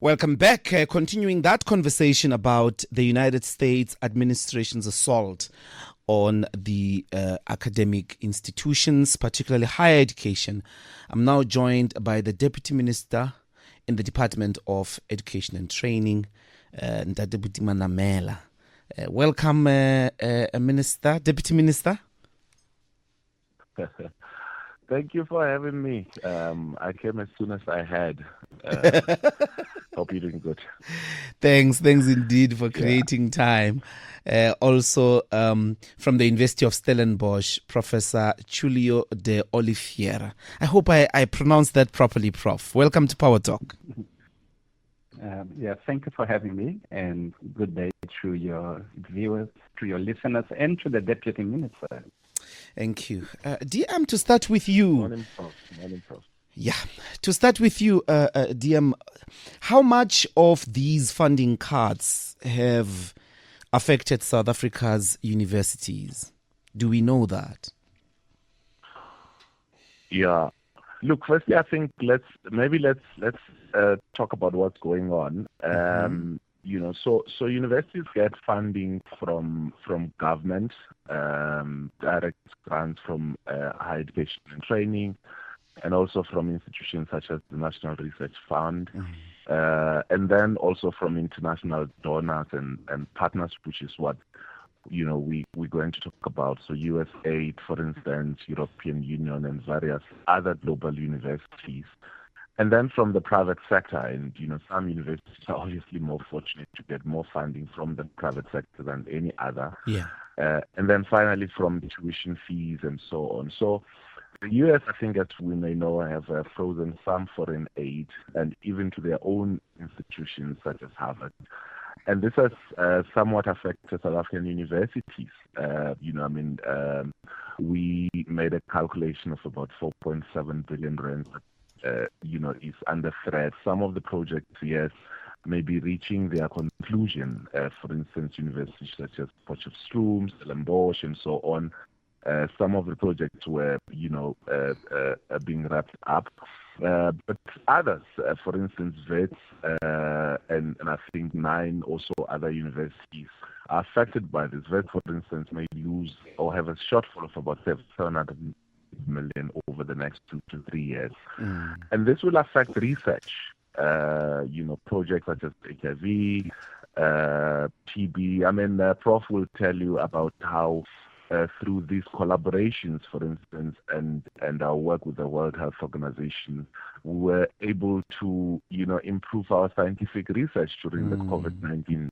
Welcome back. Continuing that conversation about the United States administration's assault on the academic institutions, particularly higher education. I'm now joined by the Deputy Minister in the Department of Education and Training, Buti Manamela. Welcome, Minister, Deputy Minister. Thank you for having me. I came as soon as I had. Hope you're doing good. Thanks indeed for creating time. Also, from the University of Stellenbosch, Professor Tulio de Oliviera. I hope I pronounced that properly, Prof. Welcome to Power Talk. Thank you for having me, and good day to your viewers, to your listeners, and to the Deputy Minister. Thank you. DM, to start with you. Morning, Prof. Yeah, to start with you, DM, how much of these funding cuts have affected South Africa's universities? Do we know that? Yeah. Look, firstly, I think let's talk about what's going on. So universities get funding from government, direct grants from higher education and training, and also from institutions such as the National Research Fund, and then also from international donors and partners, which is what we're going to talk about. So USAID, for instance, European Union, and various other global universities. And then from the private sector, and some universities are obviously more fortunate to get more funding from the private sector than any other. Yeah. And then finally from tuition fees and so on. So the U.S., I think, as we may know, have frozen some foreign aid, and even to their own institutions such as Harvard. And this has somewhat affected South African universities. We made a calculation of about 4.7 billion rand. Is under threat. Some of the projects, yes, may be reaching their conclusion. For instance, universities such as Potchefstroom, Stellenbosch, and so on. Some of the projects were, being wrapped up. But others, for instance, Wits, and I think 9 also other universities are affected by this. Wits, for instance, may lose or have a shortfall of about 700 million over the next 2 to 3 years. And this will affect research, projects such as HIV, TB. Prof will tell you about how through these collaborations, for instance, and our work with the World Health Organization, we were able to, improve our scientific research during the COVID-19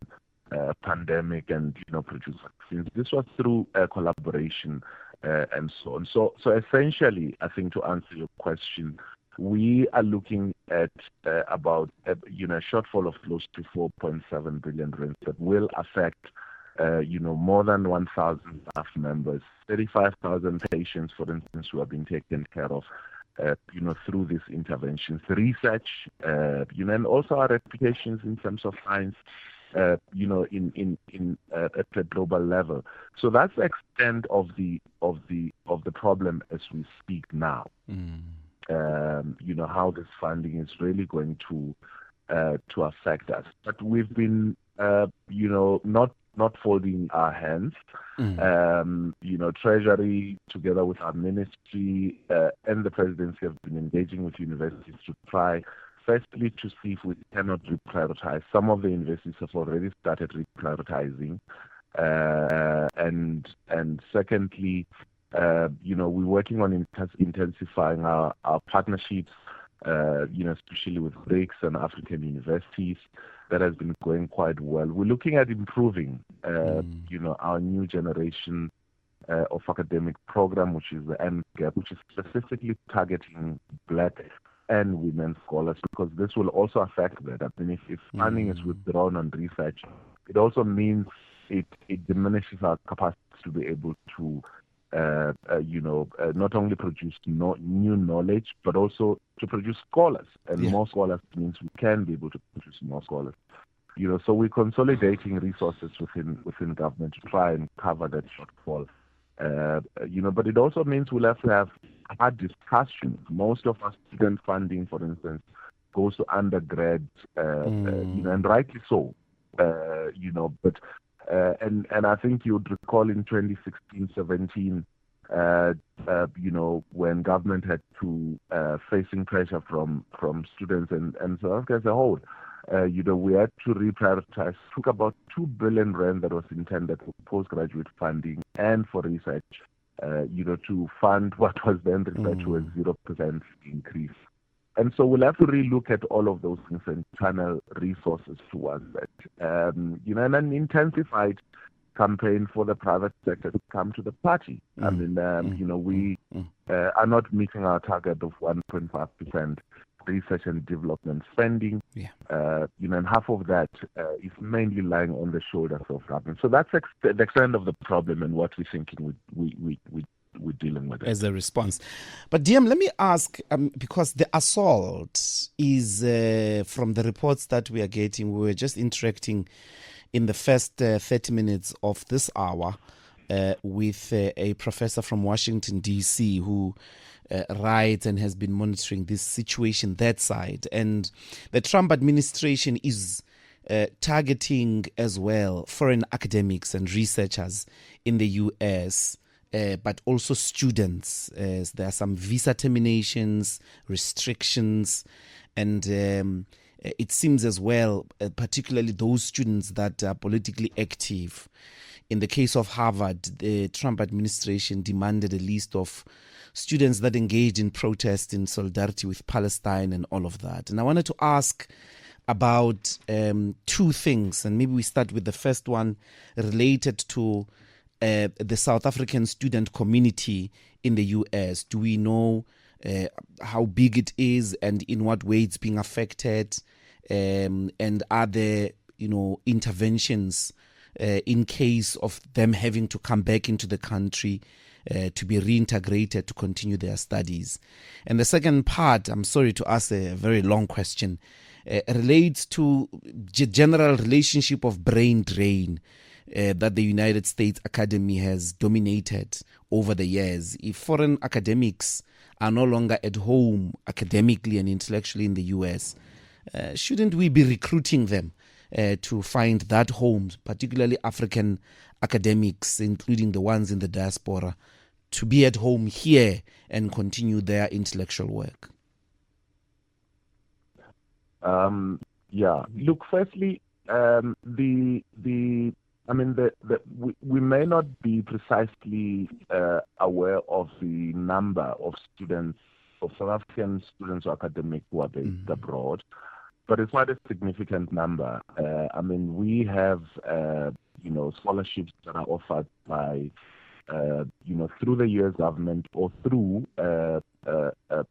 pandemic and, produce vaccines. This was through collaboration and so on. So essentially, I think to answer your question, we are looking at about a shortfall of close to 4.7 billion rand that will affect more than 1,000 staff members, 35,000 patients, for instance, who are being taken care of, through these interventions, research, and also our reputations in terms of science, at a global level. So that's the extent of the problem as we speak now. How this funding is really going to affect us. But we've been, not folding our hands. Treasury, together with our ministry and the presidency, have been engaging with universities to try, firstly, to see if we cannot reprioritize. Some of the universities have already started reprioritizing. And secondly, we're working on intensifying our partnerships, especially with BRICS and African universities. That has been going quite well. We're looking at improving, our new generation of academic program, which is the NGAP, which is specifically targeting Black and women scholars, because this will also affect that. If funding is withdrawn on research, it also means it diminishes our capacity to be able to not only produce new knowledge, but also to produce scholars. And more scholars means we can be able to produce more scholars. So we're consolidating resources within government to try and cover that shortfall. But it also means we'll have to have hard discussions. Most of our student funding, for instance, goes to undergrad, and rightly so, but and I think you'd recall in 2016-17, when government had to facing pressure from students and South Africa as a whole, we had to reprioritize. Took about 2 billion rand that was intended for postgraduate funding and for research, to fund what was then referred to as 0% increase. And so we'll have to relook at all of those things and channel resources towards that. And an intensified campaign for the private sector to come to the party. I mean, we are not meeting our target of 1.5% research and development spending. And half of that is mainly lying on the shoulders of government. So that's the extent of the problem and what we're thinking we're dealing with it. As a response. But DM, let me ask, because the assault is from the reports that we are getting, we were just interacting in the first 30 minutes of this hour with a professor from Washington, D.C., who writes and has been monitoring this situation that side. And the Trump administration is targeting as well foreign academics and researchers in the U.S., but also students. There are some visa terminations, restrictions, and it seems as well, particularly those students that are politically active. In the case of Harvard, the Trump administration demanded a list of students that engaged in protest in solidarity with Palestine and all of that. And I wanted to ask about two things, and maybe we start with the first one related to the South African student community in the U.S. Do we know how big it is and in what way it's being affected? And are there, interventions in case of them having to come back into the country to be reintegrated to continue their studies? And the second part, I'm sorry to ask a very long question, relates to general relationship of brain drain that the United States Academy has dominated over the years. If foreign academics are no longer at home academically and intellectually in the U.S., shouldn't we be recruiting them to find that home, particularly African academics, including the ones in the diaspora, to be at home here and continue their intellectual work? Look, firstly, we may not be precisely aware of the number of students, of South African students or academics who are based abroad, but it's quite a significant number. We have, scholarships that are offered by, through the U.S. government or through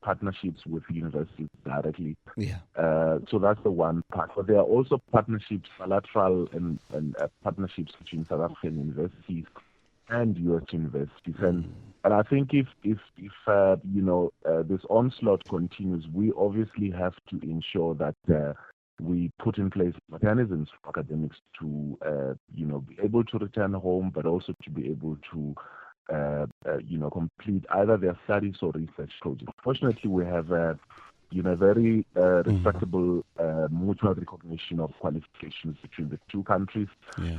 partnerships with universities directly. So that's the one part. But there are also partnerships, bilateral and partnerships between South African universities and U.S. universities. And I think if this onslaught continues, we obviously have to ensure that we put in place mechanisms for academics to, be able to return home, but also to be able to, complete either their studies or research projects. Fortunately, we have very respectable mutual recognition of qualifications between the two countries.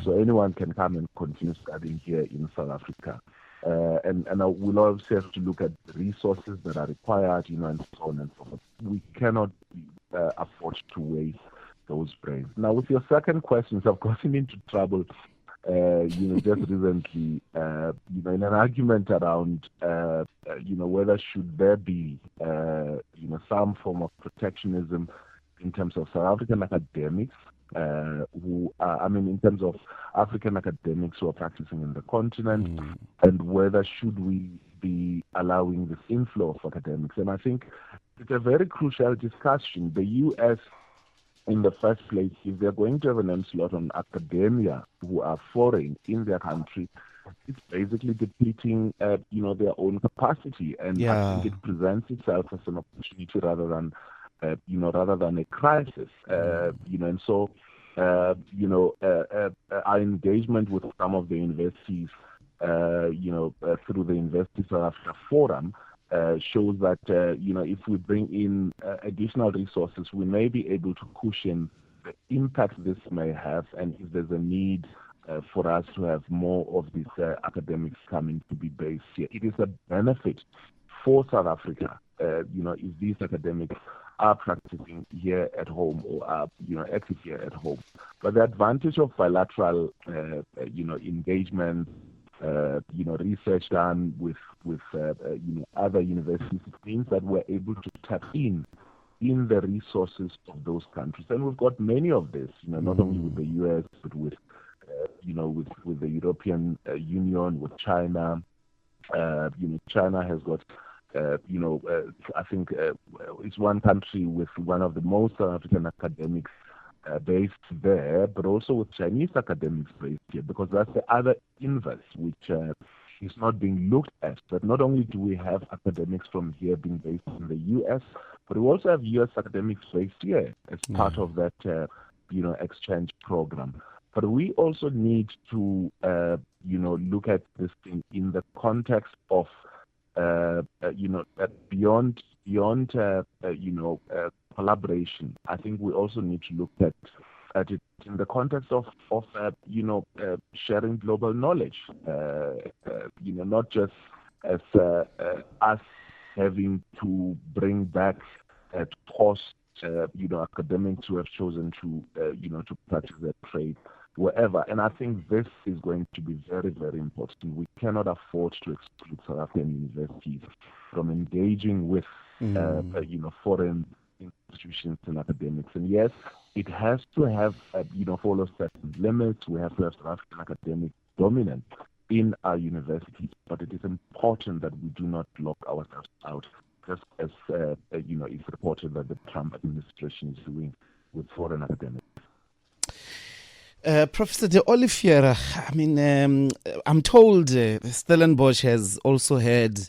So anyone can come and continue studying here in South Africa. And we'll obviously have to look at the resources that are required, and so on and so forth. We cannot afford to waste those brains. Now, with your second question, I've gotten into trouble, just recently, in an argument around, whether should there be, some form of protectionism in terms of South African academics who are, in terms of African academics who are practicing in the continent, and whether should we be allowing this inflow of academics. And I think it's a very crucial discussion. The U.S., in the first place, if they're going to have an onslaught on academia who are foreign in their country, it's basically depleting, their own capacity. And I think it presents itself as an opportunity rather than a crisis. And so, our engagement with some of the universities, through the University South Africa Forum, shows that, if we bring in additional resources, we may be able to cushion the impact this may have, and if there's a need for us to have more of these academics coming to be based here. It is a benefit for South Africa, if these academics are practicing here at home or are, active here at home. But the advantage of bilateral, engagement, research done with other universities, it means that we're able to tap in the resources of those countries. And we've got many of this, not only with the US, but with the European Union, with China. China has got, I think it's one country with one of the most South African academics based there, but also with Chinese academics based here, because that's the other inverse, which is not being looked at. But not only do we have academics from here being based in the US, but we also have US academics based here as part of that, exchange program. But we also need to, look at this thing in the context of, beyond collaboration. I think we also need to look at it in the context of sharing global knowledge. Not just as us having to bring back at cost, academics who have chosen to practice their trade wherever. And I think this is going to be very, very important. We cannot afford to exclude South African universities from engaging with, foreign institutions and academics. And yes, it has to have, follow certain limits. We have to have South African academic dominance in our universities, but it is important that we do not lock ourselves out, just as, it's reported that the Trump administration is doing with foreign academics. Professor de Oliviera, I'm told Stellenbosch has also had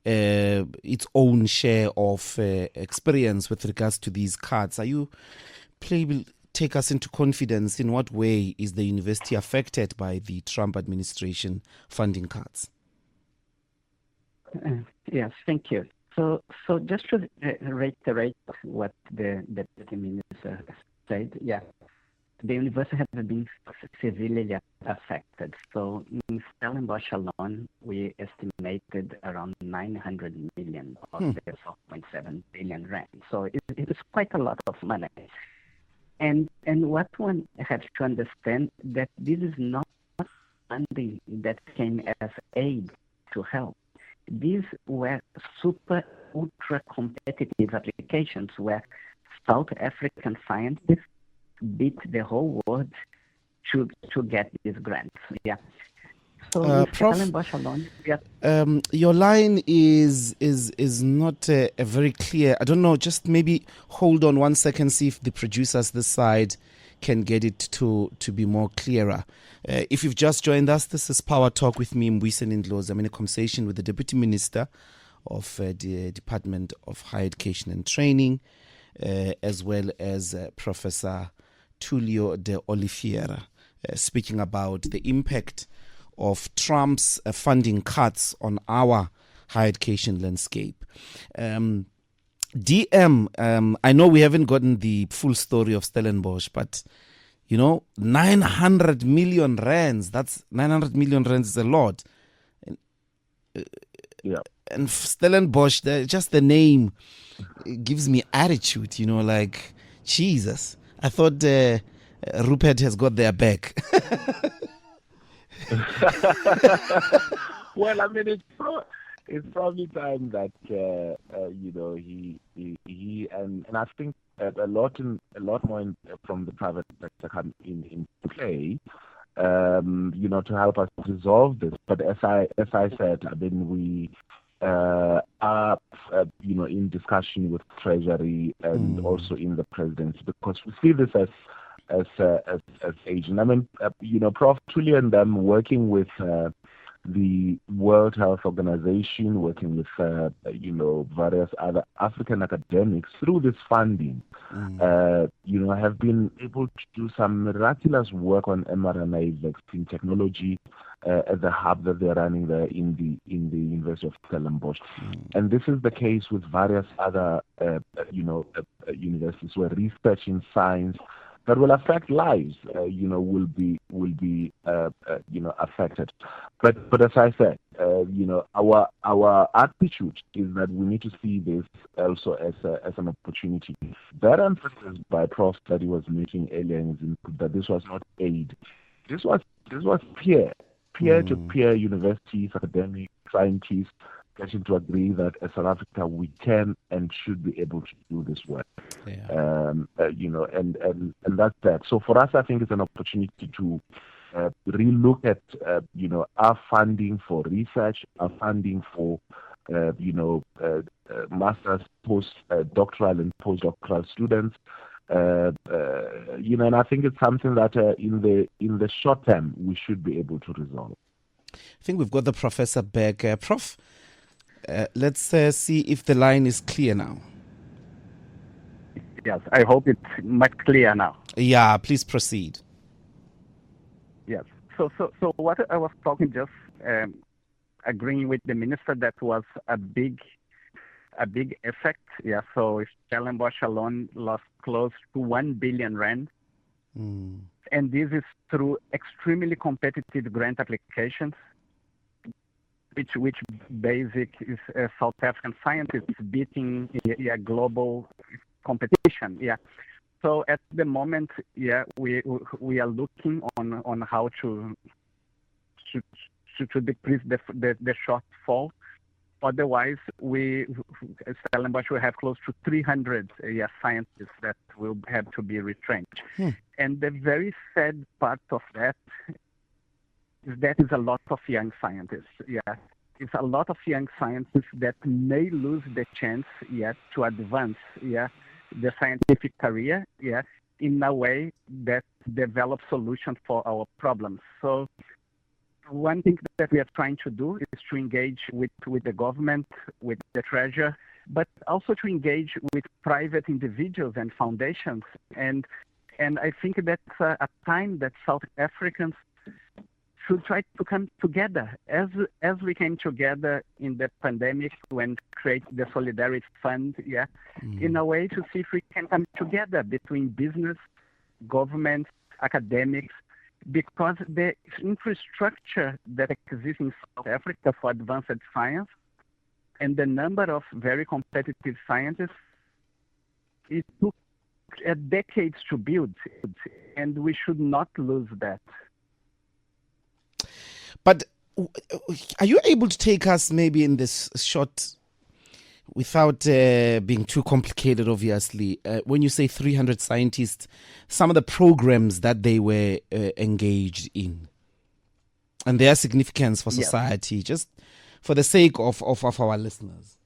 its own share of experience with regards to these cuts. Are you able to take us into confidence in what way is the university affected by the Trump administration funding cuts? Yes, thank you. So just to reiterate what the Deputy Minister said, the university has been severely affected. So in Stellenbosch alone, we estimated around 900 million of the 4.7 billion rand. So it is quite a lot of money. And what one has to understand that this is not funding that came as aid to help. These were super, ultra competitive applications where South African scientists beat the whole world to get these grants. So Prof, Stellenbosch alone, your line is not very clear. I don't know. Just maybe hold on 1 second. See if the producers this side can get it to be more clearer. If you've just joined us, this is Power Talk with me, Mbuyiseni Ndlozi. I'm in a conversation with the Deputy Minister of the Department of Higher Education and Training, as well as Professor Tulio de Oliviera, speaking about the impact of Trump's funding cuts on our higher education landscape. DM, I know we haven't gotten the full story of Stellenbosch, but 900 million rands, that's 900 million rands is a lot. And Stellenbosch, just the name gives me attitude, like, Jesus. I thought Rupert has got their back. Well, it's probably time that he and I think a lot more from the private sector come in play, to help us resolve this. But as I said, we are in discussion with Treasury and also in the presidency, because we see this as agent. Prof. Tulio and them working with the the World Health Organization, working with various other African academics through this funding, have been able to do some miraculous work on mRNA vaccine technology at the hub that they're running there in the University of Stellenbosch. And this is the case with various other universities where research in science that will affect lives, will be affected. But as I said, our attitude is that we need to see this also as an opportunity. That emphasis by Prof that he was making earlier in his input, that this was not aid. This was peer-to-peer universities, academic scientists getting to agree that as South Africa we can and should be able to do this work. And that's that. So for us, I think it's an opportunity to relook at our funding for research, our funding for master's, doctoral and postdoctoral students. And I think it's something that in the short term we should be able to resolve. I think we've got the professor back. Prof, let's see if the line is clear now. Yes, I hope it's much clear now. Yeah, please proceed. Yes. So what I was talking, just agreeing with the minister, that was a big effect. Yeah. So Stellenbosch alone lost close to 1 billion rand, and this is through extremely competitive grant applications, which basic is South African scientists beating global competition. Yeah. So at the moment, we are looking on how to decrease the shortfall. Otherwise, Stellenbosch will have close to 300 scientists that will have to be retrenched. And the very sad part of that is a lot of young scientists. Yeah, it's a lot of young scientists that may lose the chance to advance the scientific career in a way that develops solutions for our problems. So one thing that we are trying to do is to engage with the government, with the treasurer, but also to engage with private individuals and foundations. And I think that's a time that South Africans should try to come together, as we came together in the pandemic when create the Solidarity Fund, in a way to see if we can come together between business, government, academics, because the infrastructure that exists in South Africa for advanced science and the number of very competitive scientists, it took decades to build, and we should not lose that. But are you able to take us maybe in this short, without being too complicated, obviously, when you say 300 scientists, some of the programs that they were engaged in and their significance for society, just for the sake of our listeners?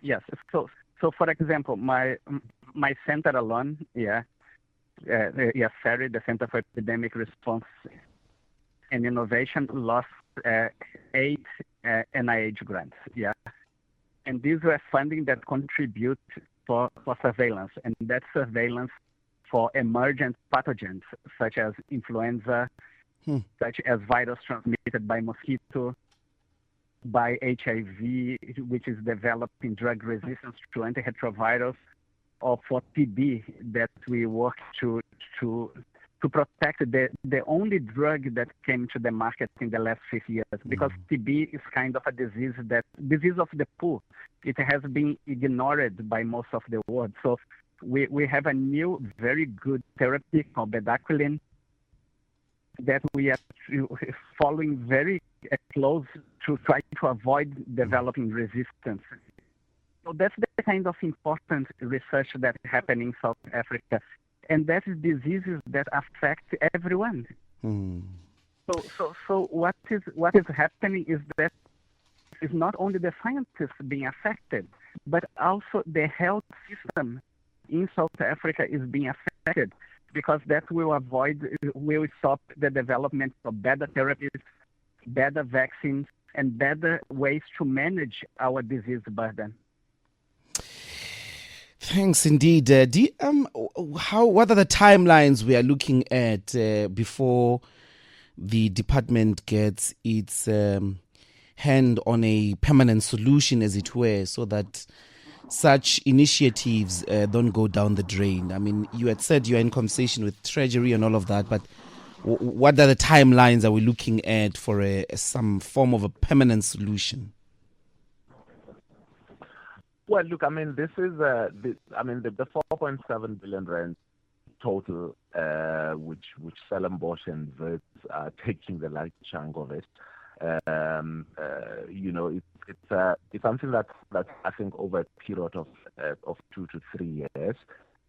Yes. So for example, my center alone, FERI, the Center for Epidemic Response and Innovation, lost 8 NIH grants. And these were funding that contribute for surveillance, and that surveillance for emergent pathogens such as influenza, such as virus transmitted by mosquito, by HIV, which is developing drug resistance to antiretrovirals, or for TB that we work to protect the only drug that came to the market in the last 50 years, because TB is kind of a disease of the poor. It has been ignored by most of the world. So we have a new, very good therapy called bedaquiline that we are following very close to try to avoid developing resistance. So that's the kind of important research that is happening in South Africa. And that is diseases that affect everyone. So what is happening is that it's not only the scientists being affected, but also the health system in South Africa is being affected, because that will stop the development of better therapies, better vaccines, and better ways to manage our disease burden. Thanks indeed. What are the timelines we are looking at before the department gets its hand on a permanent solution, as it were, so that such initiatives don't go down the drain? I mean, you had said you're in conversation with Treasury and all of that, but what are the timelines are we looking at for some form of a permanent solution? Well, look, I mean, this is the 4.7 billion rand total, which Stellenbosch and Wits are taking the large chunk of it. It's something that's I think over a period of 2 to 3 years.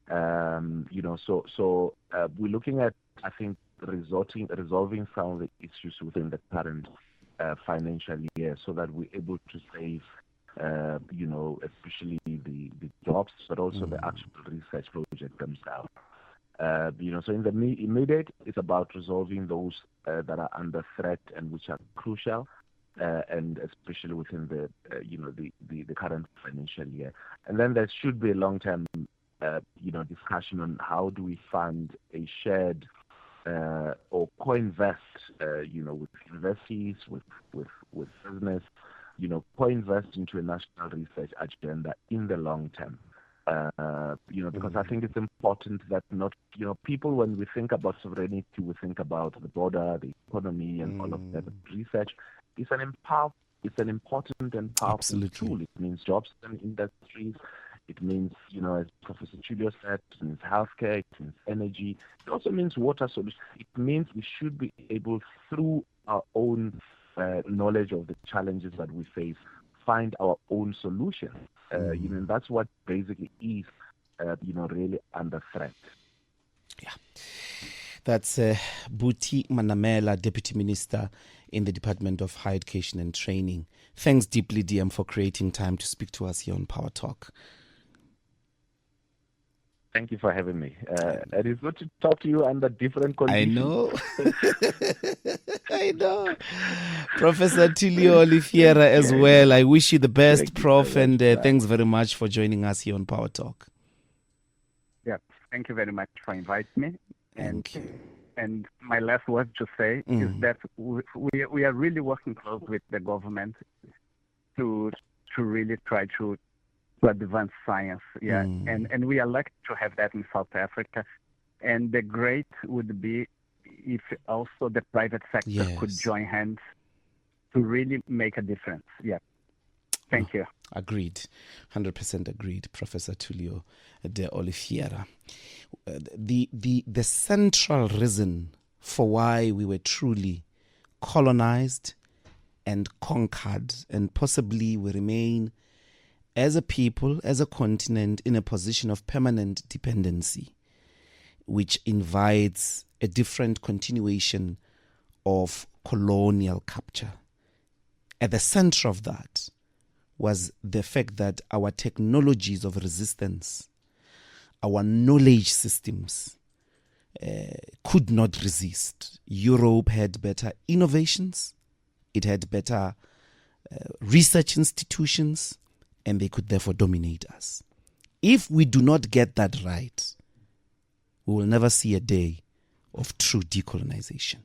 So we're looking at, I think, resolving some of the issues within the current financial year, so that we're able to save, especially the jobs, but also the actual research project themselves. So in the immediate, it's about resolving those that are under threat and which are crucial, and especially within the current financial year. And then there should be a long-term, discussion on how do we fund a shared or co-invest, with universities, with business, co-invest into a national research agenda in the long term. Because I think it's important that not, people, when we think about sovereignty, we think about the border, the economy, and all of that. Research is an important and powerful tool. It means jobs and industries. It means, as Professor Tulio said, it means healthcare, it means energy. It also means water solutions. It means we should be able, through our own knowledge of the challenges that we face, find our own solutions. And that's what basically is, really under threat. Yeah. That's Buti Manamela, Deputy Minister in the Department of Higher Education and Training. Thanks deeply, DM, for creating time to speak to us here on Power Talk. Thank you for having me. It is good to talk to you under different conditions. I know. Professor Tulio, Oliviera as well. I wish you the best, Prof, and thanks very much for joining us here on Power Talk. Yeah, thank you very much for inviting me. Thank you. And my last word to say is that we are really working close with the government to really try to advance science. Yeah, and we are lucky to have that in South Africa. And the great would be if also the private sector could join hands to really make a difference. Yeah. Thank you. Agreed. 100% agreed, Professor Tulio de Oliviera. The central reason for why we were truly colonized and conquered, and possibly we remain as a people, as a continent, in a position of permanent dependency, which invites a different continuation of colonial capture. At the center of that was the fact that our technologies of resistance, our knowledge systems, could not resist. Europe had better innovations, it had better research institutions, and they could therefore dominate us. If we do not get that right, we will never see a day of true decolonization.